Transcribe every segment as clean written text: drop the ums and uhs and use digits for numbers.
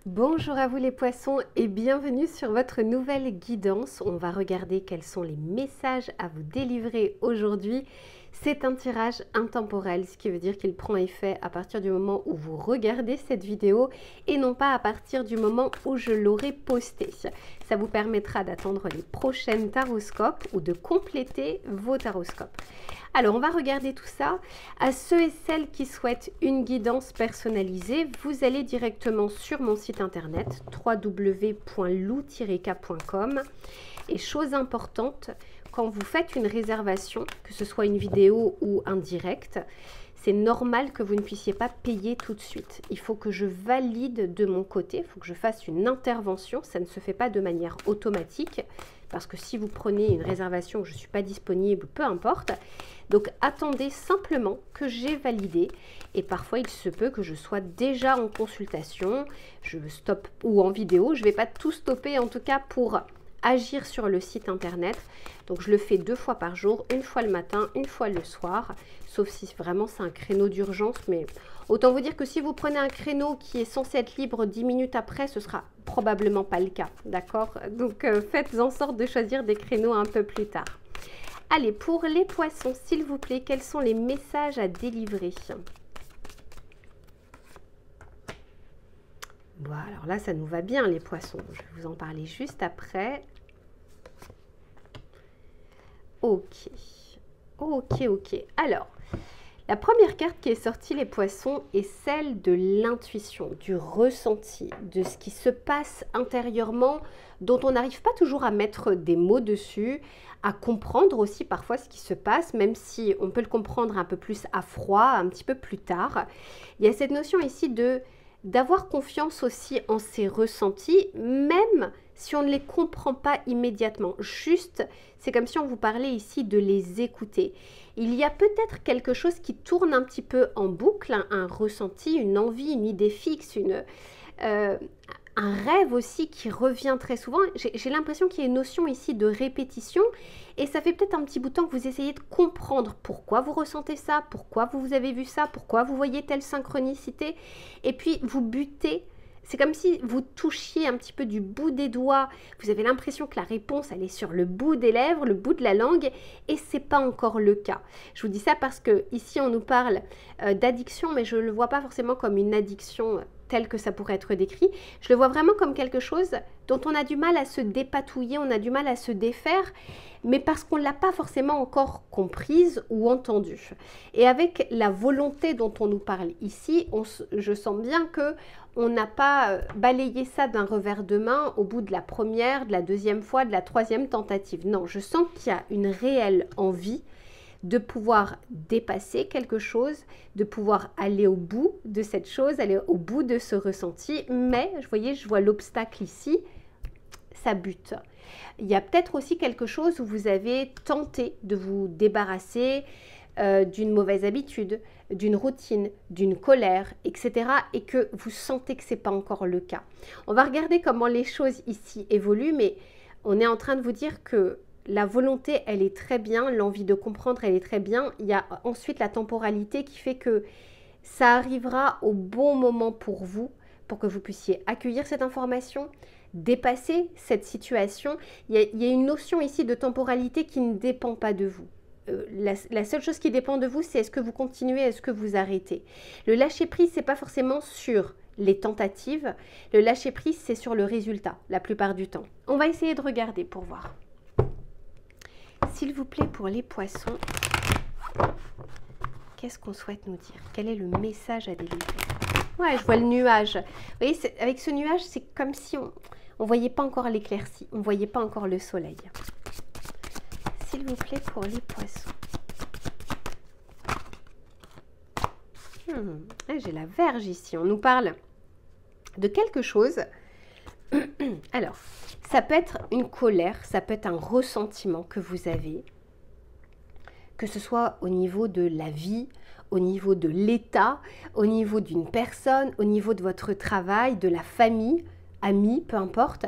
Bonjour à vous les poissons et bienvenue sur votre nouvelle guidance. On va regarder quels sont les messages à vous délivrer aujourd'hui. C'est un tirage intemporel, ce qui veut dire qu'il prend effet à partir du moment où vous regardez cette vidéo et non pas à partir du moment où je l'aurai postée. Ça vous permettra d'attendre les prochaines taroscopes ou de compléter vos taroscopes. Alors, on va regarder tout ça. À ceux et celles qui souhaitent une guidance personnalisée, vous allez directement sur mon site internet www.lou-k.com. Et chose importante, quand vous faites une réservation, que ce soit une vidéo ou un direct, c'est normal que vous ne puissiez pas payer tout de suite. Il faut que je valide de mon côté, il faut que je fasse une intervention. Ça ne se fait pas de manière automatique, parce que si vous prenez une réservation où je ne suis pas disponible, peu importe. Donc attendez simplement que j'ai validé. Et parfois, il se peut que je sois déjà en consultation, je stoppe ou en vidéo. Je ne vais pas tout stopper, en tout cas pour agir sur le site internet. Donc je le fais 2 fois par jour, une fois le matin, une fois le soir, sauf si vraiment c'est un créneau d'urgence. Mais autant vous dire que si vous prenez un créneau qui est censé être libre 10 minutes après, ce sera probablement pas le cas, d'accord? Donc faites en sorte de choisir des créneaux un peu plus tard. Allez, pour les poissons, s'il vous plaît, quels sont les messages à délivrer? Voilà, alors là, ça nous va bien, les poissons. Je vais vous en parler juste après. Ok. Alors, la première carte qui est sortie, les poissons, est celle de l'intuition, du ressenti, de ce qui se passe intérieurement, dont on n'arrive pas toujours à mettre des mots dessus, à comprendre aussi parfois ce qui se passe, même si on peut le comprendre un peu plus à froid, un petit peu plus tard. Il y a cette notion ici d'avoir confiance aussi en ses ressentis, même si on ne les comprend pas immédiatement. Juste, c'est comme si on vous parlait ici de les écouter. Il y a peut-être quelque chose qui tourne un petit peu en boucle, un ressenti, une envie, une idée fixe, un rêve aussi qui revient très souvent. J'ai l'impression qu'il y a une notion ici de répétition et ça fait peut-être un petit bout de temps que vous essayez de comprendre pourquoi vous ressentez ça, pourquoi vous avez vu ça, pourquoi vous voyez telle synchronicité et puis vous butez. C'est comme si vous touchiez un petit peu du bout des doigts. Vous avez l'impression que la réponse, elle est sur le bout des lèvres, le bout de la langue, et c'est pas encore le cas. Je vous dis ça parce que ici on nous parle d'addiction, mais je ne le vois pas forcément comme une addiction tel que ça pourrait être décrit. Je le vois vraiment comme quelque chose dont on a du mal à se dépatouiller, on a du mal à se défaire, mais parce qu'on ne l'a pas forcément encore comprise ou entendue. Et avec la volonté dont on nous parle ici, je sens bien que on n'a pas balayé ça d'un revers de main au bout de la première, de la deuxième fois, de la troisième tentative. Non, je sens qu'il y a une réelle envie de pouvoir dépasser quelque chose, de pouvoir aller au bout de cette chose, aller au bout de ce ressenti. Mais, vous voyez, je vois l'obstacle ici, ça bute. Il y a peut-être aussi quelque chose où vous avez tenté de vous débarrasser d'une mauvaise habitude, d'une routine, d'une colère, etc. et que vous sentez que ce n'est pas encore le cas. On va regarder comment les choses ici évoluent, mais on est en train de vous dire que la volonté, elle est très bien, l'envie de comprendre, elle est très bien. Il y a ensuite la temporalité qui fait que ça arrivera au bon moment pour vous, pour que vous puissiez accueillir cette information, dépasser cette situation. Il y a une notion ici de temporalité qui ne dépend pas de vous. La seule chose qui dépend de vous, c'est est-ce que vous continuez, est-ce que vous arrêtez. Le lâcher-prise, ce n'est pas forcément sur les tentatives. Le lâcher-prise, c'est sur le résultat, la plupart du temps. On va essayer de regarder pour voir. S'il vous plaît, pour les poissons, qu'est-ce qu'on souhaite nous dire? Quel est le message à délivrer? Ouais, je vois le nuage. Vous voyez, avec ce nuage, c'est comme si on ne voyait pas encore l'éclaircie, on ne voyait pas encore le soleil. S'il vous plaît, pour les poissons. J'ai la Vierge ici. On nous parle de quelque chose. Alors, ça peut être une colère, ça peut être un ressentiment que vous avez, que ce soit au niveau de la vie, au niveau de l'état, au niveau d'une personne, au niveau de votre travail, de la famille, amis, peu importe.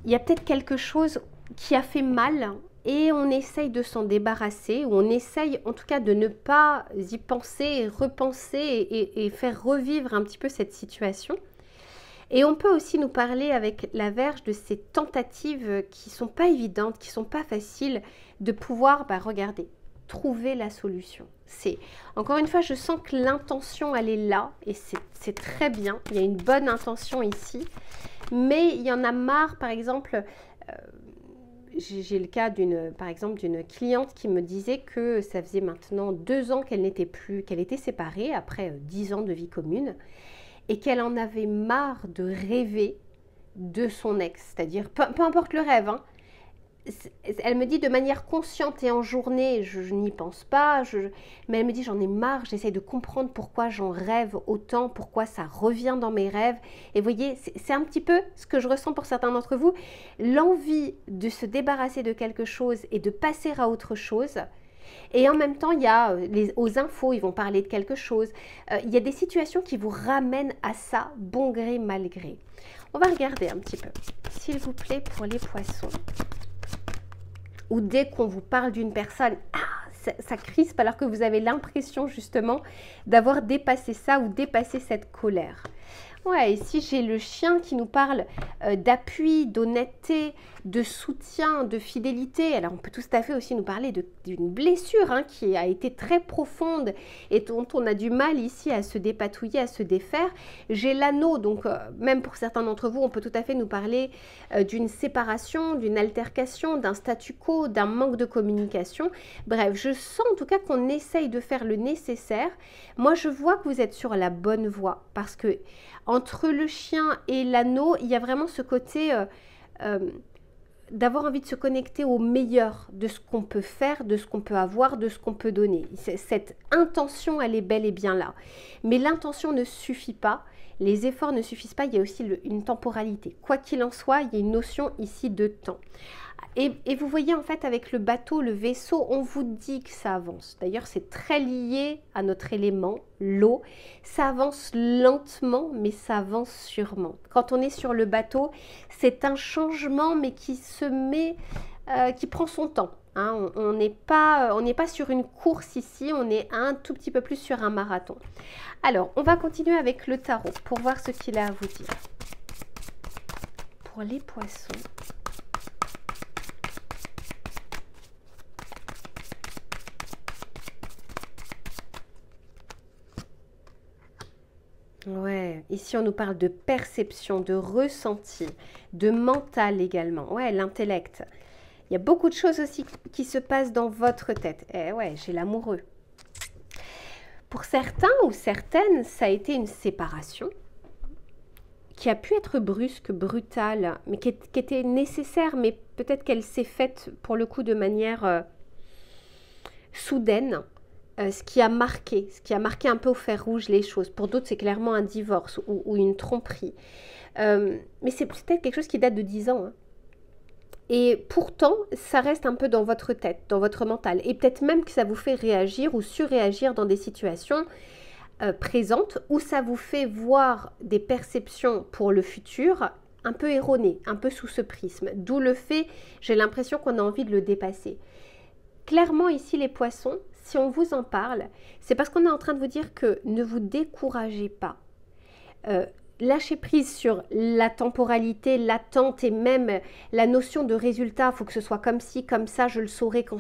Il y a peut-être quelque chose qui a fait mal et on essaye de s'en débarrasser, ou on essaye en tout cas de ne pas y penser, repenser et faire revivre un petit peu cette situation. Et on peut aussi nous parler avec la Vierge de ces tentatives qui sont pas évidentes, qui sont pas faciles, de pouvoir, regarder, trouver la solution. Encore une fois, je sens que l'intention, elle est là, et c'est très bien. Il y a une bonne intention ici, mais il y en a marre, par exemple, j'ai le cas par exemple d'une cliente qui me disait que ça faisait maintenant 2 ans qu'elle était séparée après 10 ans de vie commune, et qu'elle en avait marre de rêver de son ex, c'est-à-dire peu importe le rêve, hein. Elle me dit de manière consciente et en journée, je n'y pense pas, mais elle me dit j'en ai marre, j'essaye de comprendre pourquoi j'en rêve autant, pourquoi ça revient dans mes rêves. Et vous voyez, c'est un petit peu ce que je ressens pour certains d'entre vous, l'envie de se débarrasser de quelque chose et de passer à autre chose. Et en même temps, il y a aux infos, ils vont parler de quelque chose. Il y a des situations qui vous ramènent à ça, bon gré, mal gré. On va regarder un petit peu, s'il vous plaît, pour les poissons. Ou dès qu'on vous parle d'une personne, ça crispe alors que vous avez l'impression justement d'avoir dépassé ça ou dépassé cette colère. Ouais, ici j'ai le chien qui nous parle d'appui, d'honnêteté, de soutien, de fidélité. Alors on peut tout à fait aussi nous parler d'une blessure qui a été très profonde et dont on a du mal ici à se dépatouiller, à se défaire. J'ai l'anneau, donc même pour certains d'entre vous, on peut tout à fait nous parler d'une séparation, d'une altercation, d'un statu quo, d'un manque de communication. Bref, je sens en tout cas qu'on essaye de faire le nécessaire. Moi, je vois que vous êtes sur la bonne voie parce que entre le chien et l'anneau, il y a vraiment ce côté d'avoir envie de se connecter au meilleur de ce qu'on peut faire, de ce qu'on peut avoir, de ce qu'on peut donner. Cette intention, elle est bel et bien là. Mais l'intention ne suffit pas, les efforts ne suffisent pas, il y a aussi une temporalité. Quoi qu'il en soit, il y a une notion ici de temps. Et vous voyez en fait avec le bateau, le vaisseau, on vous dit que ça avance. D'ailleurs, c'est très lié à notre élément, l'eau. Ça avance lentement, mais ça avance sûrement. Quand on est sur le bateau, c'est un changement, mais qui qui prend son temps. On n'est pas sur une course ici, on est un tout petit peu plus sur un marathon. Alors, on va continuer avec le tarot pour voir ce qu'il a à vous dire. Pour les poissons. Ouais, ici on nous parle de perception, de ressenti, de mental également. Ouais, l'intellect. Il y a beaucoup de choses aussi qui se passent dans votre tête. Eh ouais, j'ai l'amoureux. Pour certains ou certaines, ça a été une séparation qui a pu être brusque, brutale, mais qui était nécessaire, mais peut-être qu'elle s'est faite pour le coup de manière soudaine. Ce qui a marqué un peu au fer rouge les choses. Pour d'autres, c'est clairement un divorce ou une tromperie. Mais c'est peut-être quelque chose qui date de 10 ans. Et pourtant, ça reste un peu dans votre tête, dans votre mental. Et peut-être même que ça vous fait réagir ou surréagir dans des situations présentes où ça vous fait voir des perceptions pour le futur un peu erronées, un peu sous ce prisme. D'où le fait, j'ai l'impression qu'on a envie de le dépasser. Clairement, ici, les poissons, si on vous en parle, c'est parce qu'on est en train de vous dire que ne vous découragez pas. Lâchez prise sur la temporalité, l'attente et même la notion de résultat. Il faut que ce soit comme ci, comme ça, je le saurai quand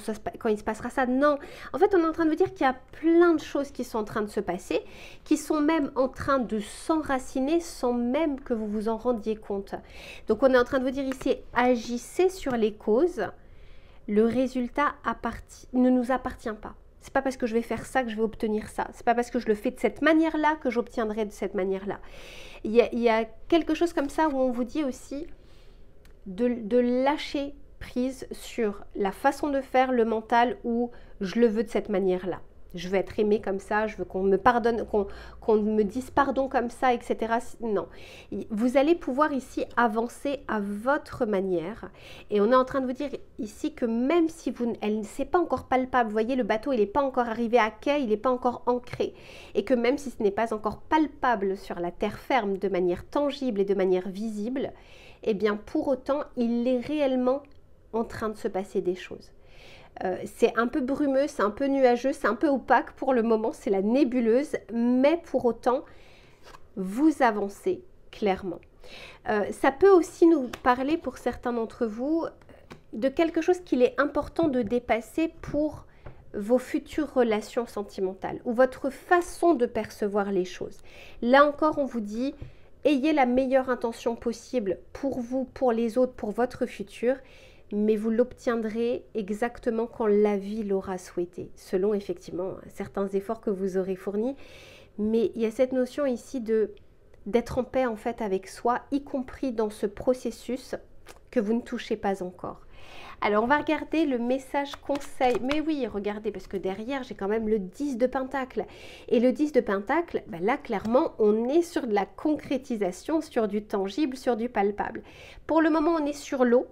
il se passera ça. Non, en fait, on est en train de vous dire qu'il y a plein de choses qui sont en train de se passer, qui sont même en train de s'enraciner sans même que vous vous en rendiez compte. Donc, on est en train de vous dire ici, agissez sur les causes. Le résultat ne nous appartient pas. C'est pas parce que je vais faire ça que je vais obtenir ça. C'est pas parce que je le fais de cette manière-là que j'obtiendrai de cette manière-là. Il y a quelque chose comme ça où on vous dit aussi de lâcher prise sur la façon de faire, le mental, où je le veux de cette manière-là. Je veux être aimée comme ça, je veux qu'on me pardonne, qu'on me dise pardon comme ça, etc. Non. Vous allez pouvoir ici avancer à votre manière. Et on est en train de vous dire ici que même si elle ne s'est pas encore palpable, vous voyez, le bateau, il n'est pas encore arrivé à quai, il n'est pas encore ancré. Et que même si ce n'est pas encore palpable sur la terre ferme de manière tangible et de manière visible, eh bien pour autant, il est réellement en train de se passer des choses. C'est un peu brumeux, c'est un peu nuageux, c'est un peu opaque pour le moment, c'est la nébuleuse, mais pour autant, vous avancez clairement. Ça peut aussi nous parler pour certains d'entre vous de quelque chose qu'il est important de dépasser pour vos futures relations sentimentales ou votre façon de percevoir les choses. Là encore, on vous dit, ayez la meilleure intention possible pour vous, pour les autres, pour votre futur, mais vous l'obtiendrez exactement quand la vie l'aura souhaité, selon effectivement certains efforts que vous aurez fournis. Mais il y a cette notion ici d'être en paix en fait avec soi, y compris dans ce processus que vous ne touchez pas encore. Alors, on va regarder le message conseil. Mais oui, regardez, parce que derrière, j'ai quand même le 10 de Pentacle. Et le 10 de Pentacle, ben là, clairement, on est sur de la concrétisation, sur du tangible, sur du palpable. Pour le moment, on est sur l'eau,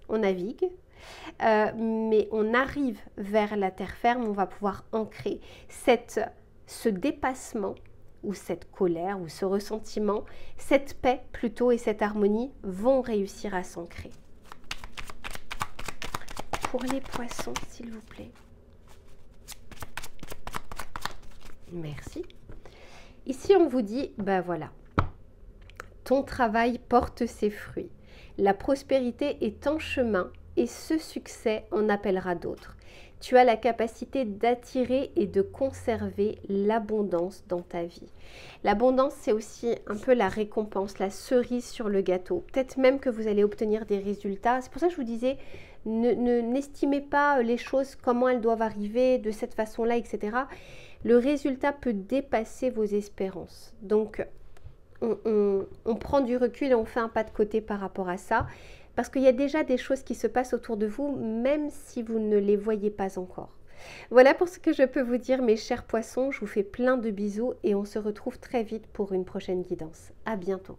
on navigue, mais on arrive vers la terre ferme, on va pouvoir ancrer ce dépassement, ou cette colère, ou ce ressentiment, cette paix plutôt et cette harmonie vont réussir à s'ancrer. Pour les poissons, s'il vous plaît. Merci. Ici, on vous dit, ben voilà, ton travail porte ses fruits. La prospérité est en chemin et ce succès en appellera d'autres. Tu as la capacité d'attirer et de conserver l'abondance dans ta vie. L'abondance, c'est aussi un peu la récompense, la cerise sur le gâteau. Peut-être même que vous allez obtenir des résultats. C'est pour ça que je vous disais, n'estimez pas les choses, comment elles doivent arriver, de cette façon-là, etc. Le résultat peut dépasser vos espérances. Donc, on prend du recul et on fait un pas de côté par rapport à ça. Parce qu'il y a déjà des choses qui se passent autour de vous, même si vous ne les voyez pas encore. Voilà pour ce que je peux vous dire, mes chers poissons. Je vous fais plein de bisous et on se retrouve très vite pour une prochaine guidance. À bientôt.